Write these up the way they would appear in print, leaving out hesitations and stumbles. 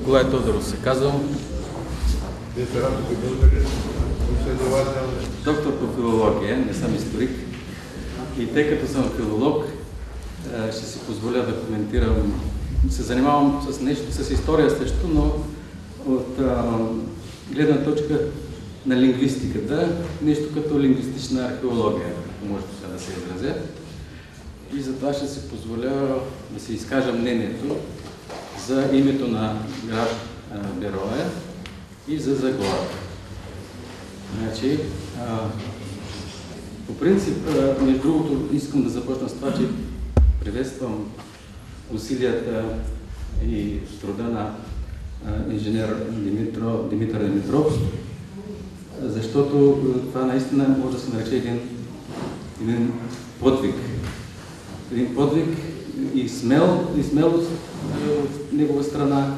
Николай Тодоров се казвам. Доктор по филология, не съм историк. И тъй като съм филолог, ще си позволя да коментирам. Се занимавам с нещо, с история също, но от гледна точка на лингвистиката, нещо като лингвистична археология, ако може така да се изразя. И затова ще си позволя да си изкажа мнението за името на град Берое и за Загора. Значи, по принцип, между другото, искам да започна с това, че приветствам усилията и труда на инженер Димитър Димитров, защото това наистина може да се нарече един подвиг. Един подвиг и смелост от негова страна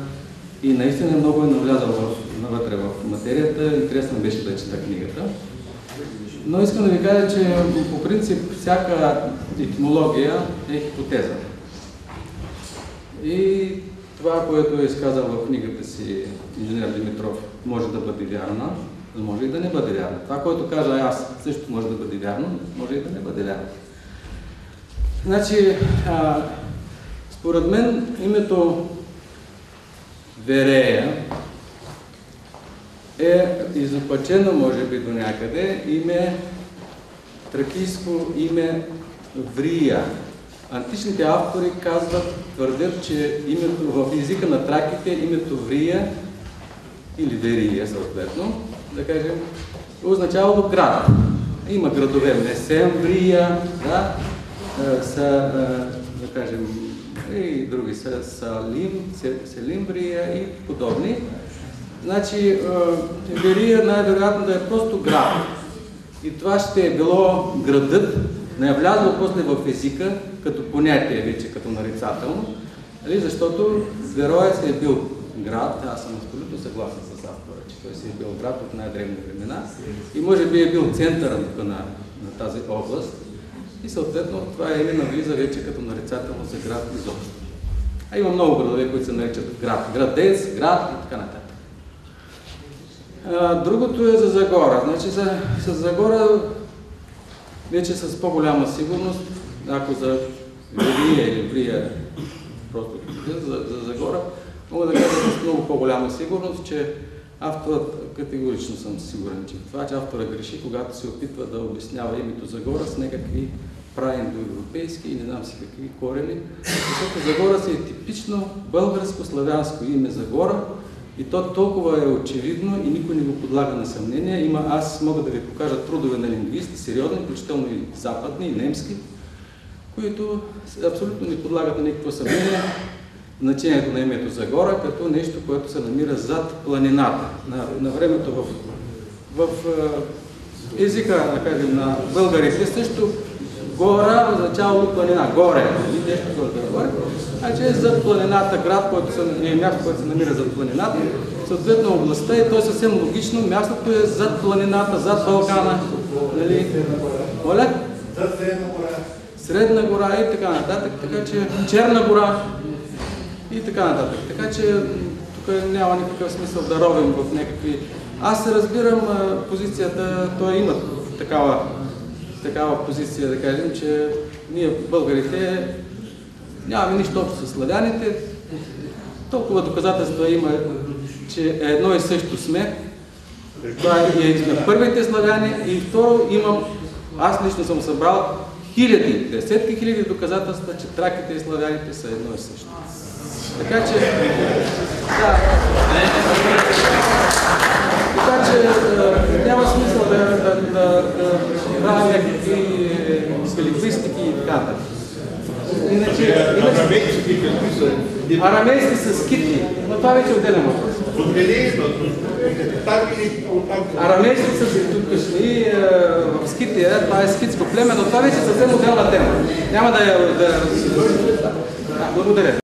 и наистина много е навлязал навътре в материята. Интересно беше да чета книгата. Но искам да ви кажа, че по принцип всяка етимология е хипотеза. И това, което е изказал в книгата си инженер Димитров, може да бъде вярно, може и да не бъде вярно. Това, което кажа аз, също може да бъде вярно, може и да не бъде вярно. Значи, според мен името Верея е изопачено, може би, до някъде, тракийско име Врия. Античните автори твърдят, че името в езика на траките, името Врия или Верия, съответно, да кажем, означавало град. Има градове Месен, Врия, да, да кажем, и други са Селим, Врия и подобни. Значи, Верия най-вероятно да е просто град. И това ще е било градът, не е влязло после в езика, като понятие вече, като нарицателно, защото Вероя си е бил град, аз съм абсолютно съгласен с автора, че той си е бил град от най-древни времена и може би е бил центъра на тази област и съответно това име навлиза вече като нарицателно за град изобщо. А има много градове, които се наричат град. Градец, град и така нататък. Другото е за Загора. Значи с Загора вече с по-голяма сигурност, ако за Верия или Врия, просто за Загора, мога да кажа с много по-голяма сигурност, че авторът, категорично съм сигурен, че това, че авторът греши, когато се опитва да обяснява името Загора с някакви праиндоевропейски и не знам си какви корени, защото Загора си е типично българско-славянско име Загора и то толкова е очевидно и никой не го подлага на съмнение. Аз мога да ви покажа трудове на лингвисти, сериозни, включително и западни, и немски, които абсолютно не подлагат на никакво съмнение значението на името Загора като нещо, което се намира зад планината. На времето в езика, да кажем, на българите също гора означава планина, горе, нещо горе. Значи е зад планината град, място, което се намира зад планината, съответно областта и то е съвсем логично, мястото е зад планината, зад Балкана, нали? Моля? Зад Средна гора. Средна гора и така нататък, така че Черна гора и така нататък. Така че тук няма никакъв смисъл да ровим в някакви... Аз разбирам позицията, той има такава позиция, да кажем, че ние българите нямаме нищо общо с славяните. Толкова доказателства има, че едно и също сме. Това сме първите славяни и второ аз лично съм събрал десетки хиляди доказателства, че траките и славяните са едно и също. Така че, няма смисъл да правим някакви лингвистики и така нататък. Арамейски са скити, но това вече е отделен въпрос. Арамейски са тук в Скития, това е скитско племе, но това вече е съвсем отделна тема. Няма да я... Благодаря.